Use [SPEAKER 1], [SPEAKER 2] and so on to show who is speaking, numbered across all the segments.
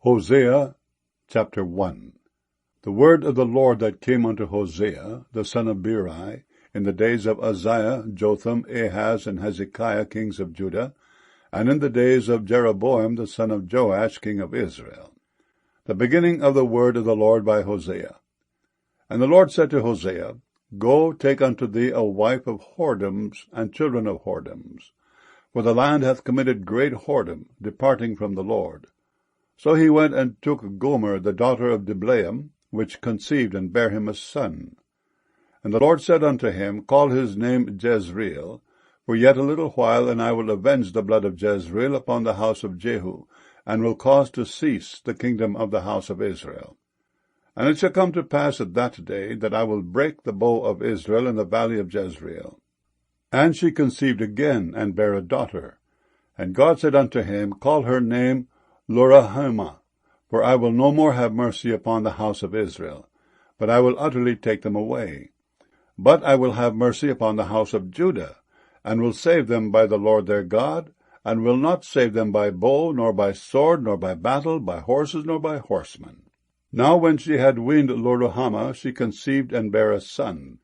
[SPEAKER 1] Hosea chapter 1. The word of the Lord that came unto Hosea, the son of Beeri, in the days of Uzziah, Jotham, Ahaz, and Hezekiah, kings of Judah, and in the days of Jeroboam, the son of Joash, king of Israel. The beginning of the word of the Lord by Hosea. And the Lord said to Hosea, Go, take unto thee a wife of whoredoms and children of whoredoms, for the land hath committed great whoredom, departing from the Lord. So he went and took Gomer, the daughter of Diblaim, which conceived and bare him a son. And the Lord said unto him, Call his name Jezreel, for yet a little while, and I will avenge the blood of Jezreel upon the house of Jehu, and will cause to cease the kingdom of the house of Israel. And it shall come to pass at that day, that I will break the bow of Israel in the valley of Jezreel. And she conceived again, and bare a daughter. And God said unto him, Call her name Loruhamah, for I will no more have mercy upon the house of Israel, but I will utterly take them away. But I will have mercy upon the house of Judah, and will save them by the Lord their God, and will not save them by bow, nor by sword, nor by battle, by horses, nor by horsemen. Now when she had weaned Loruhamah, she conceived and bare a son.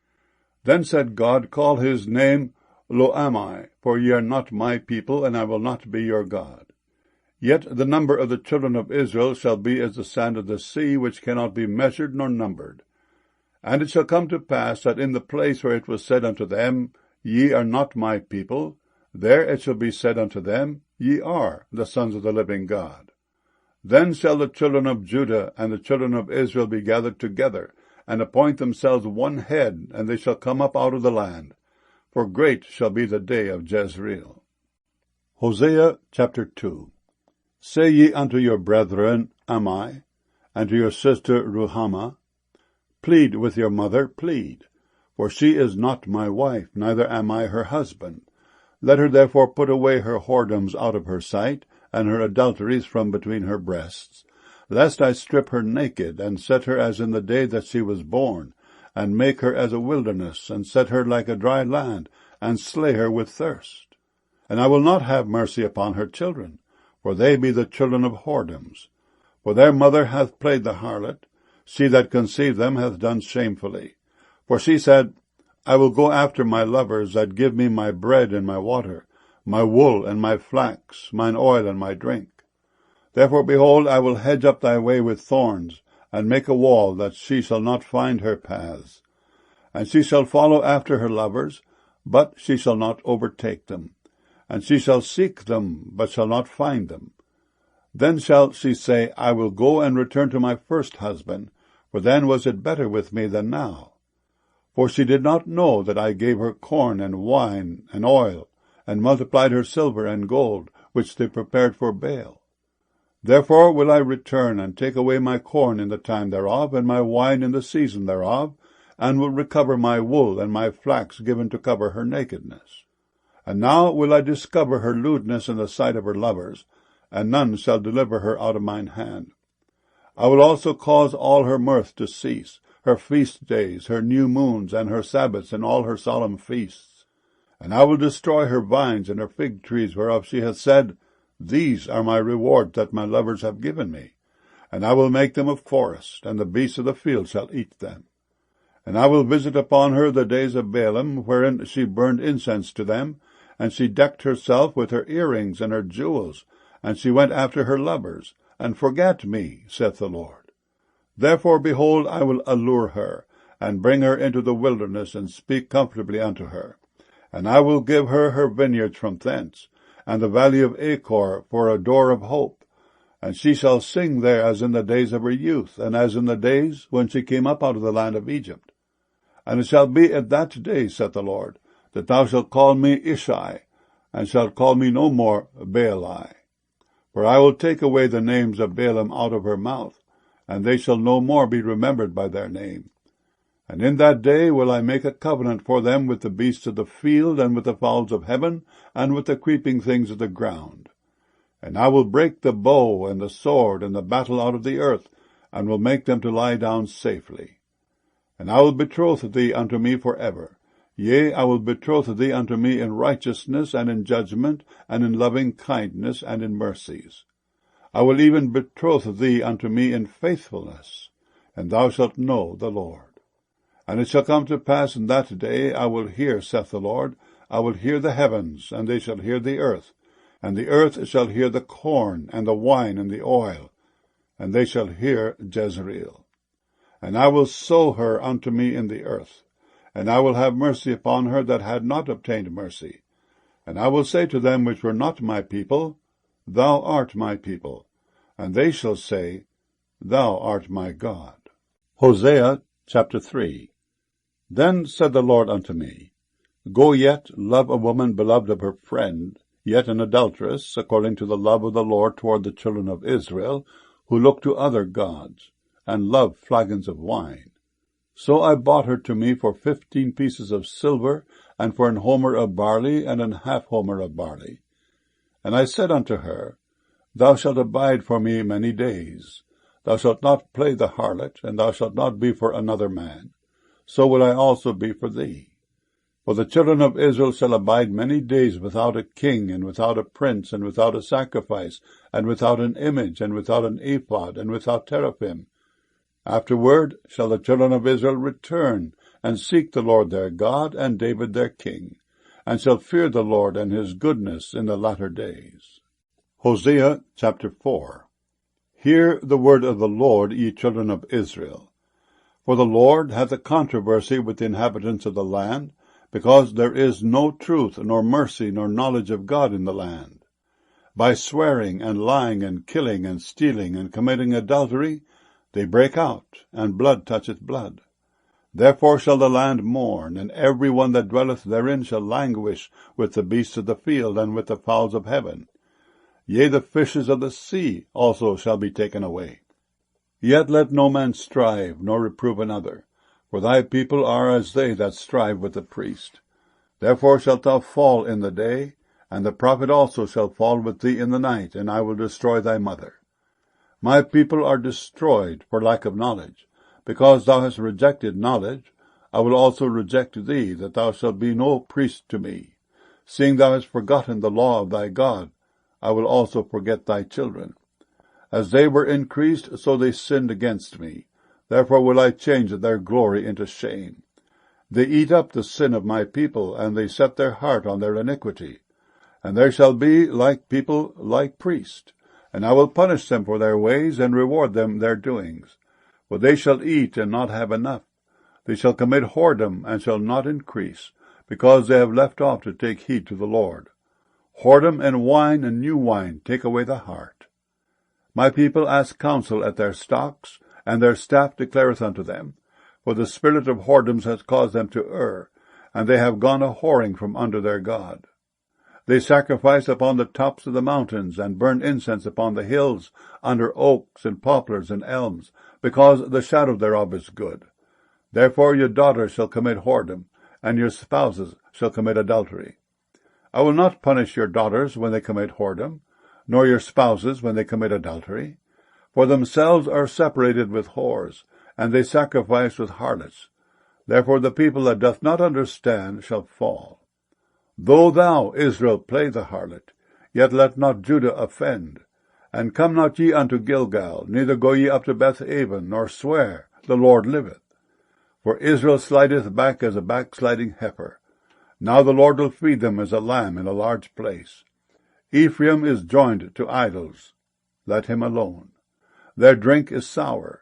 [SPEAKER 1] Then said God, Call his name Lo-ammi, for ye are not my people, and I will not be your God. Yet the number of the children of Israel shall be as the sand of the sea, which cannot be measured nor numbered. And it shall come to pass that in the place where it was said unto them, Ye are not my people, there it shall be said unto them, Ye are the sons of the living God. Then shall the children of Judah and the children of Israel be gathered together, and appoint themselves one head, and they shall come up out of the land. For great shall be the day of Jezreel. Hosea chapter 2. Say ye unto your brethren, Ammi, and to your sister Ruhamah, Plead with your mother, plead, for she is not my wife, neither am I her husband. Let her therefore put away her whoredoms out of her sight, and her adulteries from between her breasts, lest I strip her naked, and set her as in the day that she was born, and make her as a wilderness, and set her like a dry land, and slay her with thirst. And I will not have mercy upon her children, for they be the children of whoredoms. For their mother hath played the harlot, she that conceived them hath done shamefully. For she said, I will go after my lovers that give me my bread and my water, my wool and my flax, mine oil and my drink. Therefore, behold, I will hedge up thy way with thorns, and make a wall, that she shall not find her paths. And she shall follow after her lovers, but she shall not overtake them. And she shall seek them, but shall not find them. Then shall she say, I will go and return to my first husband, for then was it better with me than now. For she did not know that I gave her corn and wine and oil, and multiplied her silver and gold, which they prepared for Baal. Therefore will I return, and take away my corn in the time thereof, and my wine in the season thereof, and will recover my wool and my flax given to cover her nakedness. And now will I discover her lewdness in the sight of her lovers, and none shall deliver her out of mine hand. I will also cause all her mirth to cease, her feast days, her new moons, and her Sabbaths, and all her solemn feasts. And I will destroy her vines and her fig trees, whereof she hath said, These are my reward that my lovers have given me. And I will make them a forest, and the beasts of the field shall eat them. And I will visit upon her the days of Baalim, wherein she burned incense to them, and she decked herself with her earrings and her jewels, and she went after her lovers, and forgat me, saith the Lord. Therefore, behold, I will allure her, and bring her into the wilderness, and speak comfortably unto her. And I will give her her vineyards from thence, and the valley of Achor for a door of hope. And she shall sing there as in the days of her youth, and as in the days when she came up out of the land of Egypt. And it shall be at that day, saith the Lord, that thou shalt call me Ishai, and shalt call me no more Baali. For I will take away the names of Baalim out of her mouth, and they shall no more be remembered by their name. And in that day will I make a covenant for them with the beasts of the field, and with the fowls of heaven, and with the creeping things of the ground. And I will break the bow and the sword and the battle out of the earth, and will make them to lie down safely. And I will betroth thee unto me for ever. Yea, I will betroth thee unto me in righteousness, and in judgment, and in loving kindness, and in mercies. I will even betroth thee unto me in faithfulness, and thou shalt know the Lord. And it shall come to pass in that day, I will hear, saith the Lord, I will hear the heavens, and they shall hear the earth, and the earth shall hear the corn, and the wine, and the oil, and they shall hear Jezreel. And I will sow her unto me in the earth, and I will have mercy upon her that had not obtained mercy. And I will say to them which were not my people, Thou art my people, and they shall say, Thou art my God. Hosea chapter 3. Then said the Lord unto me, Go yet, love a woman beloved of her friend, yet an adulteress, according to the love of the Lord toward the children of Israel, who look to other gods, and love flagons of wine. So I bought her to me for 15 pieces of silver, and for an homer of barley, and an half homer of barley. And I said unto her, Thou shalt abide for me many days. Thou shalt not play the harlot, and thou shalt not be for another man. So will I also be for thee. For the children of Israel shall abide many days without a king, and without a prince, and without a sacrifice, and without an image, and without an ephod, and without teraphim. Afterward shall the children of Israel return, and seek the Lord their God, and David their king, and shall fear the Lord and his goodness in the latter days. Hosea chapter 4. Hear the word of the Lord, ye children of Israel. For the Lord hath a controversy with the inhabitants of the land, because there is no truth, nor mercy, nor knowledge of God in the land. By swearing, and lying, and killing, and stealing, and committing adultery, they break out, and blood toucheth blood. Therefore shall the land mourn, and every one that dwelleth therein shall languish with the beasts of the field, and with the fowls of heaven. Yea, the fishes of the sea also shall be taken away. Yet let no man strive, nor reprove another, for thy people are as they that strive with the priest. Therefore shalt thou fall in the day, and the prophet also shall fall with thee in the night, and I will destroy thy mother. My people are destroyed for lack of knowledge. Because thou hast rejected knowledge, I will also reject thee, that thou shalt be no priest to me. Seeing thou hast forgotten the law of thy God, I will also forget thy children. As they were increased, so they sinned against me. Therefore will I change their glory into shame. They eat up the sin of my people, and they set their heart on their iniquity. And there shall be, like people, like priests. And I will punish them for their ways, and reward them their doings. For they shall eat, and not have enough. They shall commit whoredom, and shall not increase, because they have left off to take heed to the Lord. Whoredom and wine and new wine take away the heart. My people ask counsel at their stocks, and their staff declareth unto them. For the spirit of whoredoms has caused them to err, and they have gone a whoring from under their God. They sacrifice upon the tops of the mountains, and burn incense upon the hills, under oaks and poplars and elms, because the shadow thereof is good. Therefore your daughters shall commit whoredom, and your spouses shall commit adultery. I will not punish your daughters when they commit whoredom, nor your spouses when they commit adultery. For themselves are separated with whores, and they sacrifice with harlots. Therefore the people that doth not understand shall fall. Though thou, Israel, play the harlot, yet let not Judah offend. And come not ye unto Gilgal, neither go ye up to Beth-aven, nor swear, the Lord liveth. For Israel slideth back as a backsliding heifer. Now the Lord will feed them as a lamb in a large place. Ephraim is joined to idols. Let him alone. Their drink is sour.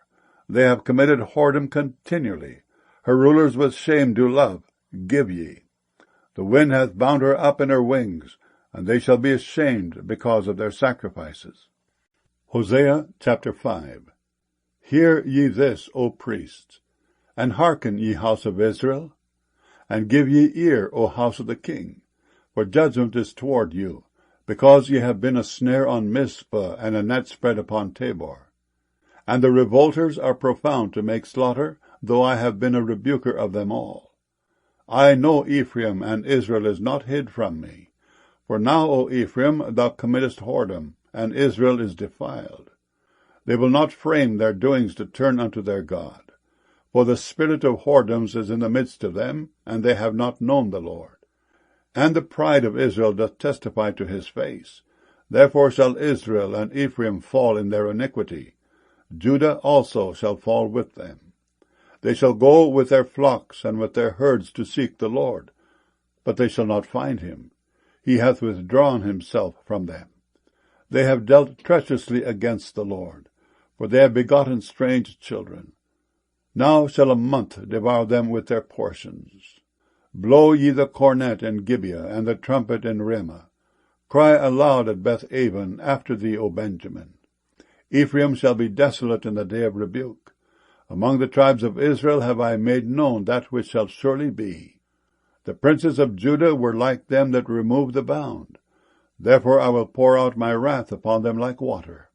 [SPEAKER 1] They have committed whoredom continually. Her rulers with shame do love. Give ye. The wind hath bound her up in her wings, and they shall be ashamed because of their sacrifices. Hosea chapter 5. Hear ye this, O priests, and hearken, ye house of Israel, and give ye ear, O house of the king, for judgment is toward you, because ye have been a snare on Mizpah, and a net spread upon Tabor. And the revolters are profound to make slaughter, though I have been a rebuker of them all. I know Ephraim, and Israel is not hid from me. For now, O Ephraim, thou committest whoredom, and Israel is defiled. They will not frame their doings to turn unto their God. For the spirit of whoredoms is in the midst of them, and they have not known the Lord. And the pride of Israel doth testify to his face. Therefore shall Israel and Ephraim fall in their iniquity. Judah also shall fall with them. They shall go with their flocks and with their herds to seek the Lord, but they shall not find him. He hath withdrawn himself from them. They have dealt treacherously against the Lord, for they have begotten strange children. Now shall a month devour them with their portions. Blow ye the cornet in Gibeah, and the trumpet in Ramah. Cry aloud at Beth-aven after thee, O Benjamin. Ephraim shall be desolate in the day of rebuke. Among the tribes of Israel have I made known that which shall surely be. The princes of Judah were like them that remove the bound. Therefore I will pour out my wrath upon them like water.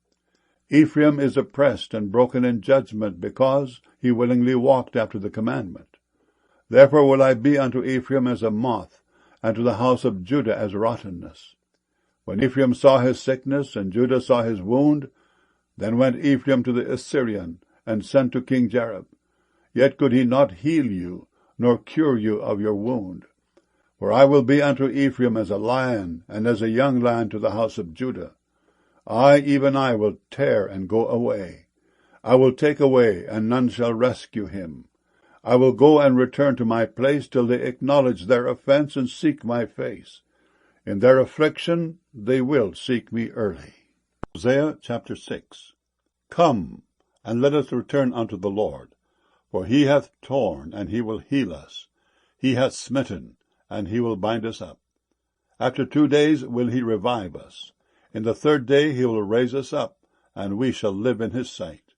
[SPEAKER 1] Ephraim is oppressed and broken in judgment, because he willingly walked after the commandment. Therefore will I be unto Ephraim as a moth, and to the house of Judah as rottenness. When Ephraim saw his sickness, and Judah saw his wound, then went Ephraim to the Assyrian, and sent to King Jareb. Yet could he not heal you, nor cure you of your wound. For I will be unto Ephraim as a lion, and as a young lion to the house of Judah. I, even I, will tear and go away. I will take away, and none shall rescue him. I will go and return to my place till they acknowledge their offense and seek my face. In their affliction they will seek me early. Hosea chapter 6. Come, and let us return unto the Lord. For he hath torn, and he will heal us. He hath smitten, and he will bind us up. After 2 days will he revive us. In the 3rd day he will raise us up, and we shall live in his sight.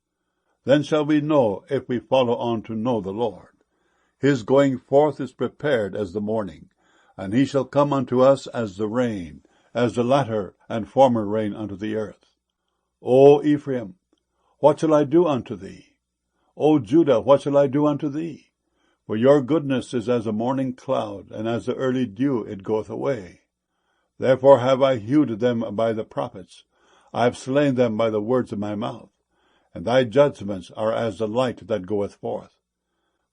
[SPEAKER 1] Then shall we know, if we follow on to know the Lord. His going forth is prepared as the morning, and he shall come unto us as the rain, as the latter and former rain unto the earth. O Ephraim, what shall I do unto thee? O Judah, what shall I do unto thee? For your goodness is as a morning cloud, and as the early dew it goeth away. Therefore have I hewed them by the prophets. I have slain them by the words of my mouth. And thy judgments are as the light that goeth forth.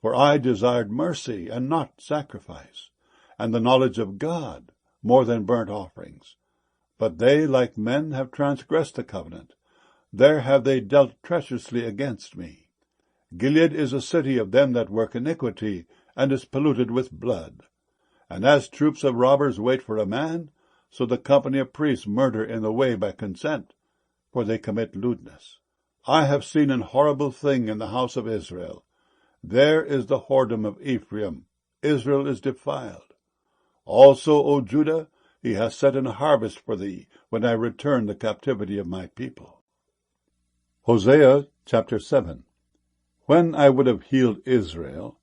[SPEAKER 1] For I desired mercy, and not sacrifice, and the knowledge of God, more than burnt offerings. But they, like men, have transgressed the covenant. There have they dealt treacherously against me. Gilead is a city of them that work iniquity, and is polluted with blood. And as troops of robbers wait for a man, so the company of priests murder in the way by consent, for they commit lewdness. I have seen an horrible thing in the house of Israel. There is the whoredom of Ephraim. Israel is defiled. Also, O Judah, he hath set an harvest for thee, when I return the captivity of my people. Hosea chapter 7. When I would have healed Israel,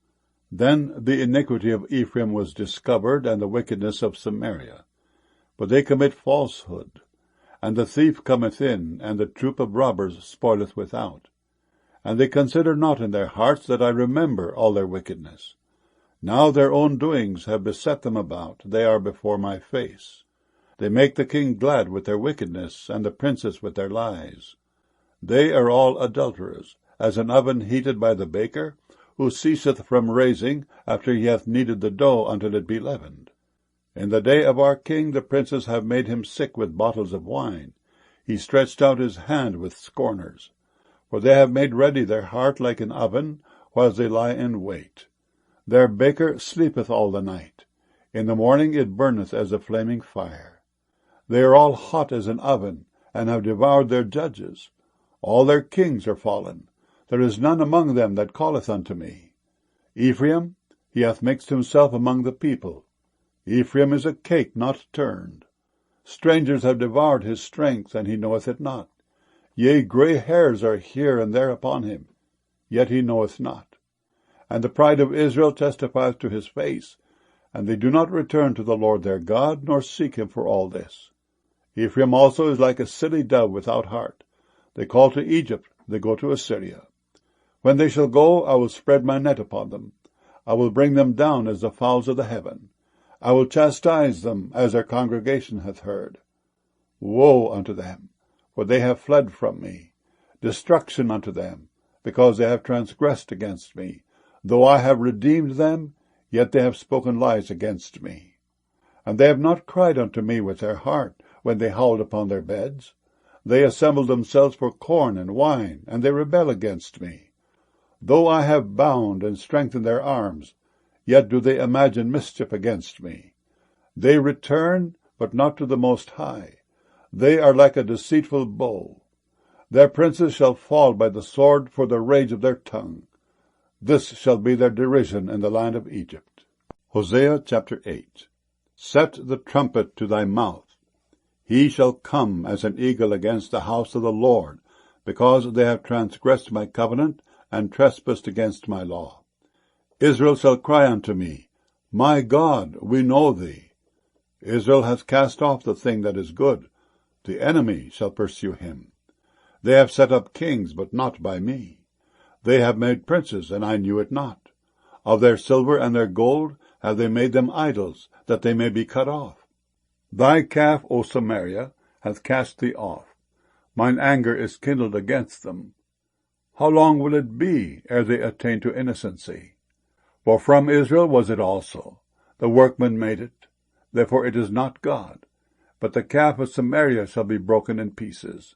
[SPEAKER 1] then the iniquity of Ephraim was discovered, and the wickedness of Samaria. For they commit falsehood, and the thief cometh in, and the troop of robbers spoileth without. And they consider not in their hearts that I remember all their wickedness. Now their own doings have beset them about, they are before my face. They make the king glad with their wickedness, and the princes with their lies. They are all adulterers, as an oven heated by the baker, who ceaseth from raising after he hath kneaded the dough until it be leavened. In the day of our king the princes have made him sick with bottles of wine. He stretched out his hand with scorners. For they have made ready their heart like an oven, whilst they lie in wait. Their baker sleepeth all the night. In the morning it burneth as a flaming fire. They are all hot as an oven, and have devoured their judges. All their kings are fallen. There is none among them that calleth unto me. Ephraim, he hath mixed himself among the people. Ephraim is a cake not turned. Strangers have devoured his strength, and he knoweth it not. Yea, grey hairs are here and there upon him, yet he knoweth not. And the pride of Israel testifieth to his face, and they do not return to the Lord their God, nor seek him for all this. Ephraim also is like a silly dove without heart. They call to Egypt, they go to Assyria. When they shall go, I will spread my net upon them. I will bring them down as the fowls of the heaven. I will chastise them as their congregation hath heard. Woe unto them, for they have fled from me. Destruction unto them, because they have transgressed against me. Though I have redeemed them, yet they have spoken lies against me. And they have not cried unto me with their heart, when they howled upon their beds. They assemble themselves for corn and wine, and they rebel against me. Though I have bound and strengthened their arms, yet do they imagine mischief against me. They return, but not to the Most High. They are like a deceitful bow. Their princes shall fall by the sword for the rage of their tongue. This shall be their derision in the land of Egypt. Hosea chapter 8. Set the trumpet to thy mouth. He shall come as an eagle against the house of the Lord, because they have transgressed my covenant, and trespassed against my law. Israel shall cry unto me, My God, we know thee. Israel hath cast off the thing that is good. The enemy shall pursue him. They have set up kings, but not by me. They have made princes, and I knew it not. Of their silver and their gold have they made them idols, that they may be cut off. Thy calf, O Samaria, hath cast thee off. Mine anger is kindled against them. How long will it be ere they attain to innocency? For from Israel was it also. The workman made it. Therefore it is not God. But the calf of Samaria shall be broken in pieces.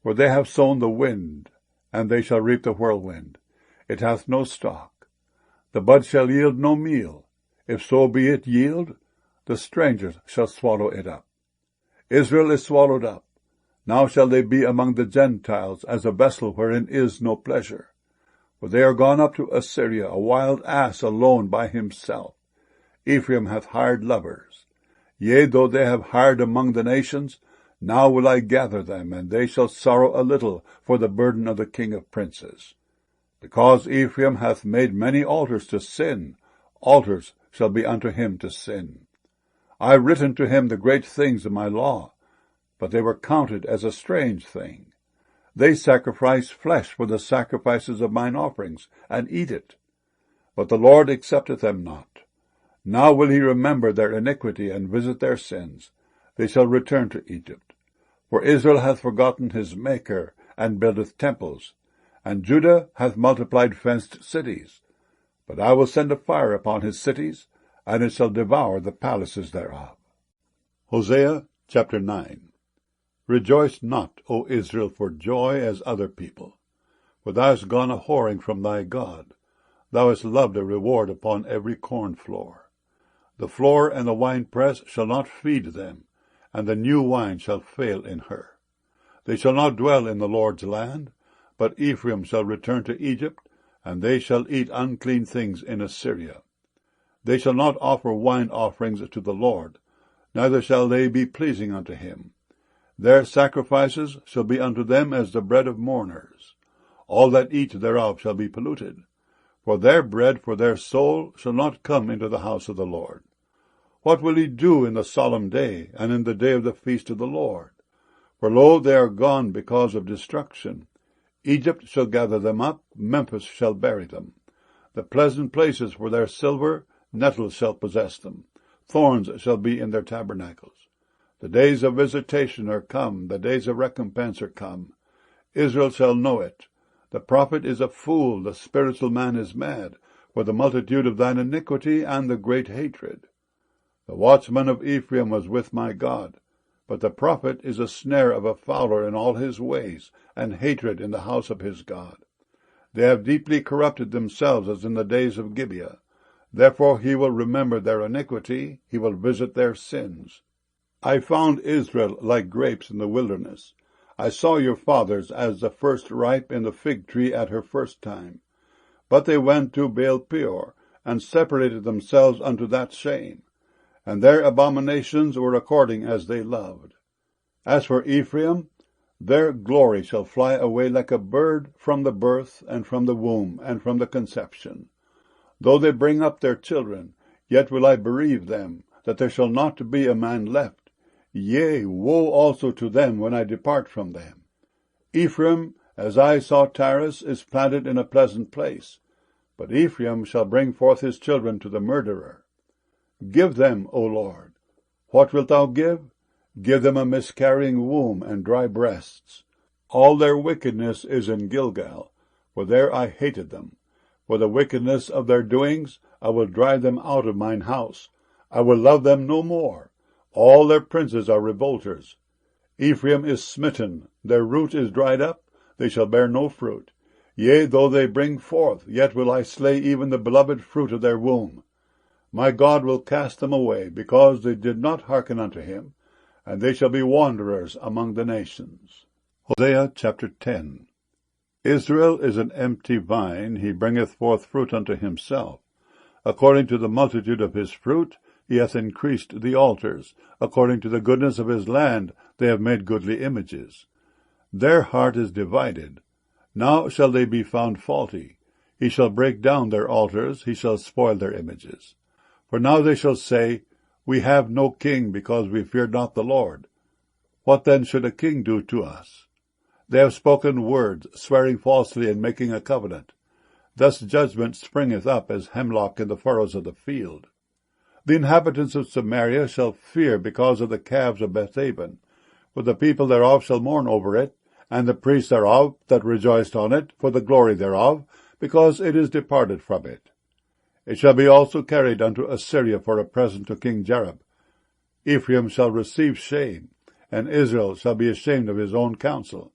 [SPEAKER 1] For they have sown the wind, and they shall reap the whirlwind. It hath no stalk. The bud shall yield no meal. If so be it yield, the strangers shall swallow it up. Israel is swallowed up. Now shall they be among the Gentiles as a vessel wherein is no pleasure. For they are gone up to Assyria, a wild ass alone by himself. Ephraim hath hired lovers. Yea, though they have hired among the nations, now will I gather them, and they shall sorrow a little for the burden of the king of princes. Because Ephraim hath made many altars to sin, altars shall be unto him to sin. I have written to him the great things of my law, but they were counted as a strange thing. They sacrifice flesh for the sacrifices of mine offerings, and eat it. But the Lord accepteth them not. Now will he remember their iniquity, and visit their sins. They shall return to Egypt. For Israel hath forgotten his Maker, and buildeth temples, and Judah hath multiplied fenced cities. But I will send a fire upon his cities, and it shall devour the palaces thereof. Hosea chapter 9. Rejoice not, O Israel, for joy as other people. For thou hast gone a whoring from thy God. Thou hast loved a reward upon every corn floor. The floor and the winepress shall not feed them, and the new wine shall fail in her. They shall not dwell in the Lord's land, but Ephraim shall return to Egypt, and they shall eat unclean things in Assyria. They shall not offer wine offerings to the Lord, neither shall they be pleasing unto him. Their sacrifices shall be unto them as the bread of mourners. All that eat thereof shall be polluted. For their bread for their soul shall not come into the house of the Lord. What will he do in the solemn day, and in the day of the feast of the Lord? For lo, they are gone because of destruction. Egypt shall gather them up, Memphis shall bury them. The pleasant places for their silver, nettles shall possess them. Thorns shall be in their tabernacles. The days of visitation are come, the days of recompense are come. Israel shall know it. The prophet is a fool, the spiritual man is mad, for the multitude of thine iniquity and the great hatred. The watchman of Ephraim was with my God, but the prophet is a snare of a fowler in all his ways, and hatred in the house of his God. They have deeply corrupted themselves as in the days of Gibeah. Therefore he will remember their iniquity, he will visit their sins. I found Israel like grapes in the wilderness. I saw your fathers as the first ripe in the fig tree at her first time. But they went to Baal-peor, and separated themselves unto that shame. And their abominations were according as they loved. As for Ephraim, their glory shall fly away like a bird from the birth, and from the womb, and from the conception. Though they bring up their children, yet will I bereave them, that there shall not be a man left. Yea, woe also to them when I depart from them. Ephraim, as I saw Taris, is planted in a pleasant place, but Ephraim shall bring forth his children to the murderer. Give them, O Lord. What wilt thou give? Give them a miscarrying womb and dry breasts. All their wickedness is in Gilgal, for there I hated them. For the wickedness of their doings I will drive them out of mine house. I will love them no more. All their princes are revolters. Ephraim is smitten, their root is dried up, they shall bear no fruit. Yea, though they bring forth, yet will I slay even the beloved fruit of their womb. My God will cast them away, because they did not hearken unto him, and they shall be wanderers among the nations. Hosea chapter 10. Israel is an empty vine, he bringeth forth fruit unto himself. According to the multitude of his fruit, he hath increased the altars. According to the goodness of his land, they have made goodly images. Their heart is divided. Now shall they be found faulty. He shall break down their altars, he shall spoil their images. For now they shall say, We have no king, because we fear not the Lord. What then should a king do to us? They have spoken words, swearing falsely and making a covenant. Thus judgment springeth up as hemlock in the furrows of the field. The inhabitants of Samaria shall fear because of the calves of Bethaven, for the people thereof shall mourn over it, and the priests thereof that rejoiced on it, for the glory thereof, because it is departed from it. It shall be also carried unto Assyria for a present to King Jareb. Ephraim shall receive shame, and Israel shall be ashamed of his own counsel.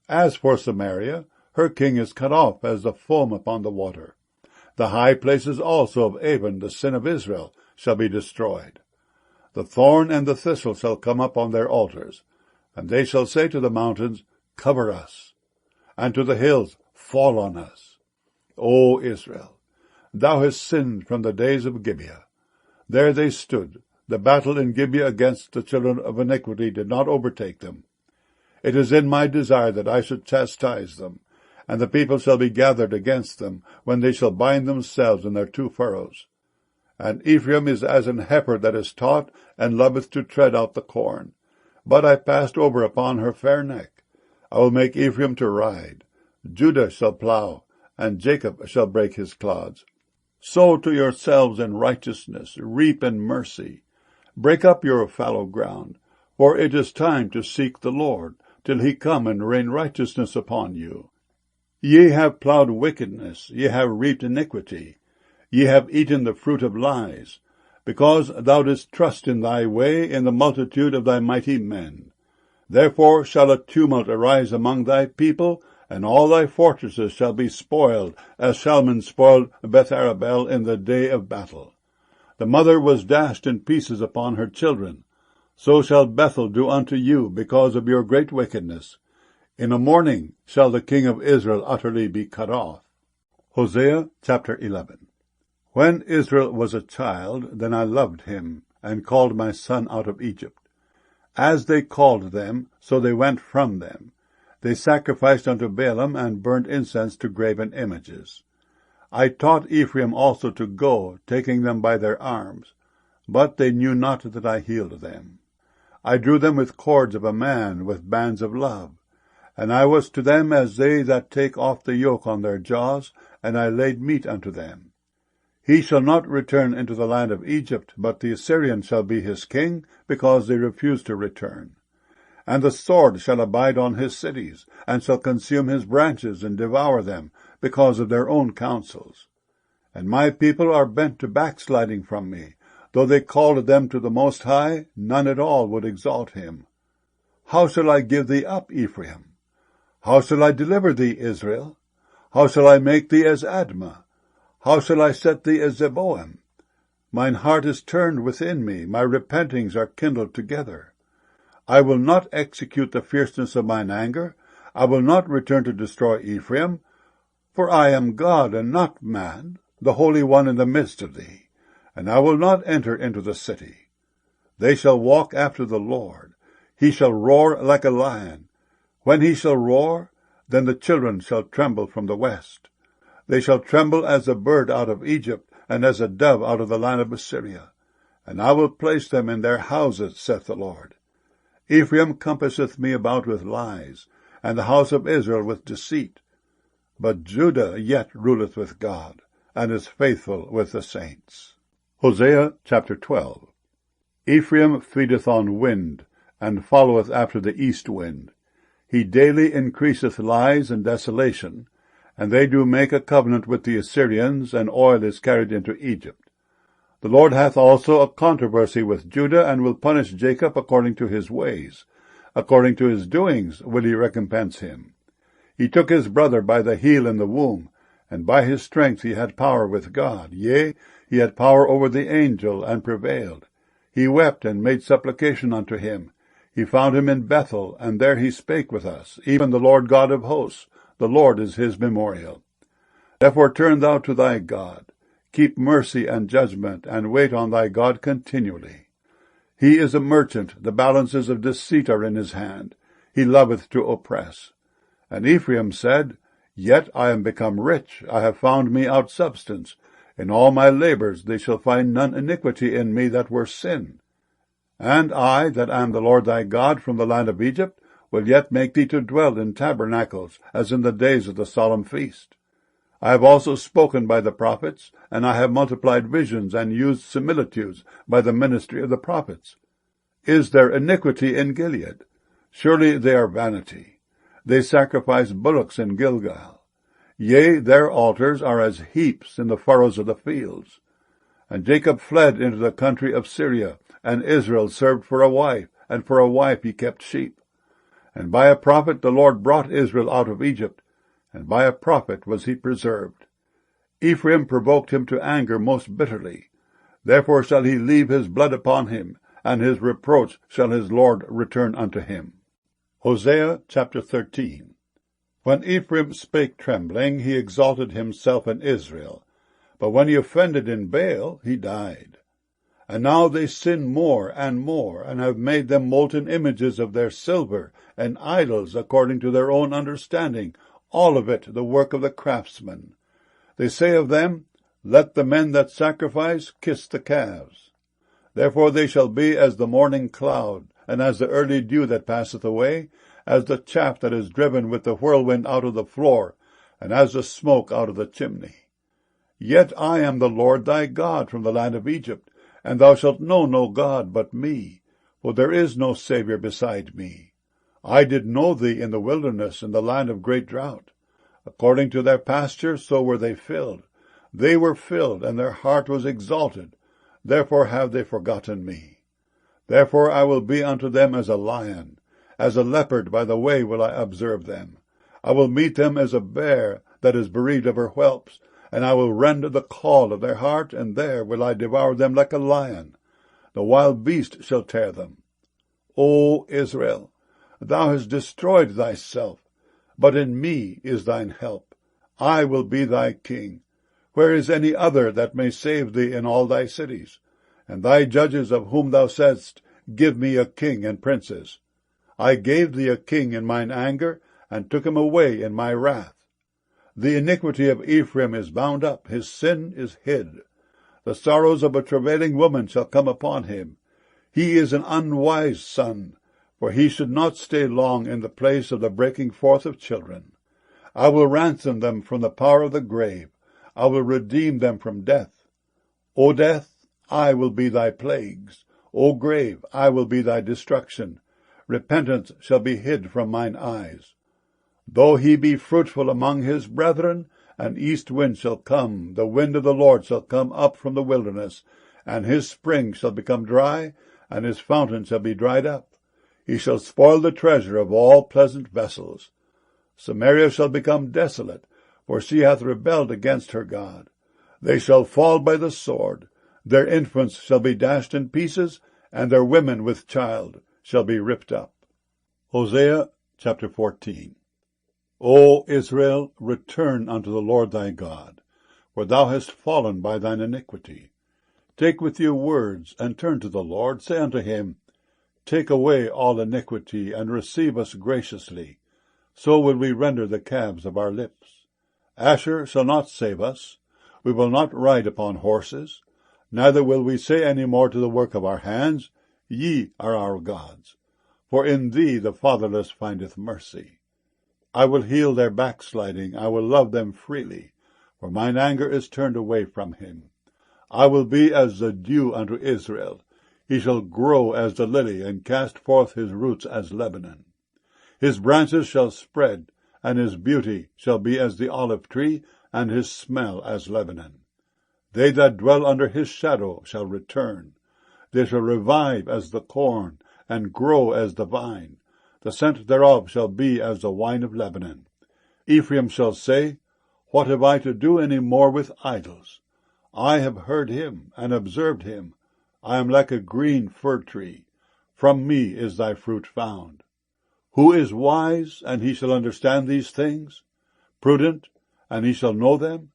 [SPEAKER 1] As for Samaria, her king is cut off as the foam upon the water. The high places also of Avon, the sin of Israel, shall be destroyed. The thorn and the thistle shall come up on their altars, and they shall say to the mountains, Cover us, and to the hills, Fall on us. O Israel, thou hast sinned from the days of Gibeah. There they stood. The battle in Gibeah against the children of iniquity did not overtake them. It is in my desire that I should chastise them, and the people shall be gathered against them, when they shall bind themselves in their two furrows. And Ephraim is as an heifer that is taught, and loveth to tread out the corn. But I passed over upon her fair neck. I will make Ephraim to ride. Judah shall plow, and Jacob shall break his clods. Sow to yourselves in righteousness, reap in mercy. Break up your fallow ground, for it is time to seek the Lord, till he come and rain righteousness upon you. Ye have plowed wickedness, ye have reaped iniquity, ye have eaten the fruit of lies, because thou didst trust in thy way, in the multitude of thy mighty men. Therefore shall a tumult arise among thy people, and all thy fortresses shall be spoiled, as Shalman spoiled Betharabel in the day of battle. The mother was dashed in pieces upon her children. So shall Bethel do unto you, because of your great wickedness. In a morning shall the king of Israel utterly be cut off. Hosea chapter 11. When Israel was a child, then I loved him, and called my son out of Egypt. As they called them, so they went from them. They sacrificed unto Baalim, and burnt incense to graven images. I taught Ephraim also to go, taking them by their arms. But they knew not that I healed them. I drew them with cords of a man, with bands of love. And I was to them as they that take off the yoke on their jaws, and I laid meat unto them. He shall not return into the land of Egypt, but the Assyrian shall be his king, because they refuse to return. And the sword shall abide on his cities, and shall consume his branches, and devour them, because of their own counsels. And my people are bent to backsliding from me. Though they called them to the Most High, none at all would exalt him. How shall I give thee up, Ephraim? How shall I deliver thee, Israel? How shall I make thee as Admah? How shall I set thee as Zeboim? Mine heart is turned within me, my repentings are kindled together. I will not execute the fierceness of mine anger, I will not return to destroy Ephraim, for I am God and not man, the Holy One in the midst of thee, and I will not enter into the city. They shall walk after the Lord, he shall roar like a lion. When he shall roar, then the children shall tremble from the west. They shall tremble as a bird out of Egypt, and as a dove out of the land of Assyria. And I will place them in their houses, saith the Lord. Ephraim compasseth me about with lies, and the house of Israel with deceit. But Judah yet ruleth with God, and is faithful with the saints. Hosea chapter 12. Ephraim feedeth on wind, and followeth after the east wind. He daily increaseth lies and desolation, and they do make a covenant with the Assyrians, and oil is carried into Egypt. The Lord hath also a controversy with Judah, and will punish Jacob according to his ways. According to his doings will he recompense him. He took his brother by the heel in the womb, and by his strength he had power with God. Yea, he had power over the angel, and prevailed. He wept and made supplication unto him. He found him in Bethel, and there he spake with us, even the Lord God of hosts. The Lord is his memorial. Therefore turn thou to thy God. Keep mercy and judgment, and wait on thy God continually. He is a merchant, the balances of deceit are in his hand. He loveth to oppress. And Ephraim said, Yet I am become rich, I have found me out substance. In all my labors they shall find none iniquity in me that were sin. And I, that am the Lord thy God from the land of Egypt, will yet make thee to dwell in tabernacles, as in the days of the solemn feast. I have also spoken by the prophets, and I have multiplied visions and used similitudes by the ministry of the prophets. Is there iniquity in Gilead? Surely they are vanity. They sacrifice bullocks in Gilgal. Yea, their altars are as heaps in the furrows of the fields. And Jacob fled into the country of Syria, and Israel served for a wife, and for a wife he kept sheep. And by a prophet the Lord brought Israel out of Egypt, and by a prophet was he preserved. Ephraim provoked him to anger most bitterly. Therefore shall he leave his blood upon him, and his reproach shall his Lord return unto him. Hosea chapter 13. When Ephraim spake trembling, he exalted himself in Israel. But when he offended in Baal, he died. And now they sin more, and have made them molten images of their silver, and idols according to their own understanding, all of it the work of the craftsman. They say of them, Let the men that sacrifice kiss the calves. Therefore they shall be as the morning cloud, and as the early dew that passeth away, as the chaff that is driven with the whirlwind out of the floor, and as the smoke out of the chimney. Yet I am the Lord thy God from the land of Egypt, and thou shalt know no God but me, for there is no Saviour beside me. I did know thee in the wilderness, in the land of great drought. According to their pasture, so were they filled. They were filled, and their heart was exalted. Therefore have they forgotten me. Therefore I will be unto them as a lion. As a leopard by the way will I observe them. I will meet them as a bear that is bereaved of her whelps, and I will rend the caul of their heart, and there will I devour them like a lion. The wild beast shall tear them. O Israel, thou hast destroyed thyself, but in me is thine help. I will be thy king. Where is any other that may save thee in all thy cities? And thy judges of whom thou saidst, Give me a king and princes. I gave thee a king in mine anger, and took him away in my wrath. The iniquity of Ephraim is bound up, his sin is hid. The sorrows of a travailing woman shall come upon him. He is an unwise son, for he should not stay long in the place of the breaking forth of children. I will ransom them from the power of the grave. I will redeem them from death. O death, I will be thy plagues. O grave, I will be thy destruction. Repentance shall be hid from mine eyes. Though he be fruitful among his brethren, an east wind shall come, the wind of the Lord shall come up from the wilderness, and his spring shall become dry, and his fountain shall be dried up. He shall spoil the treasure of all pleasant vessels. Samaria shall become desolate, for she hath rebelled against her God. They shall fall by the sword. Their infants shall be dashed in pieces, and their women with child shall be ripped up. Hosea chapter 14. O Israel, return unto the Lord thy God, for thou hast fallen by thine iniquity. Take with you words, and turn to the Lord. Say unto him, Take away all iniquity, and receive us graciously. So will we render the calves of our lips. Asher shall not save us. We will not ride upon horses. Neither will we say any more to the work of our hands, Ye are our gods. For in thee the fatherless findeth mercy. I will heal their backsliding, I will love them freely, for mine anger is turned away from him. I will be as the dew unto Israel. He shall grow as the lily, and cast forth his roots as Lebanon. His branches shall spread, and his beauty shall be as the olive tree, and his smell as Lebanon. They that dwell under his shadow shall return. They shall revive as the corn, and grow as the vine. The scent thereof shall be as the wine of Lebanon. Ephraim shall say, What have I to do any more with idols? I have heard him, and observed him. I am like a green fir tree. From me is thy fruit found. Who is wise, and he shall understand these things? Prudent, and he shall know them?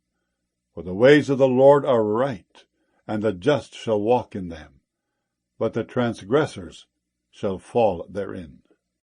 [SPEAKER 1] For the ways of the Lord are right, and the just shall walk in them, but the transgressors shall fall therein.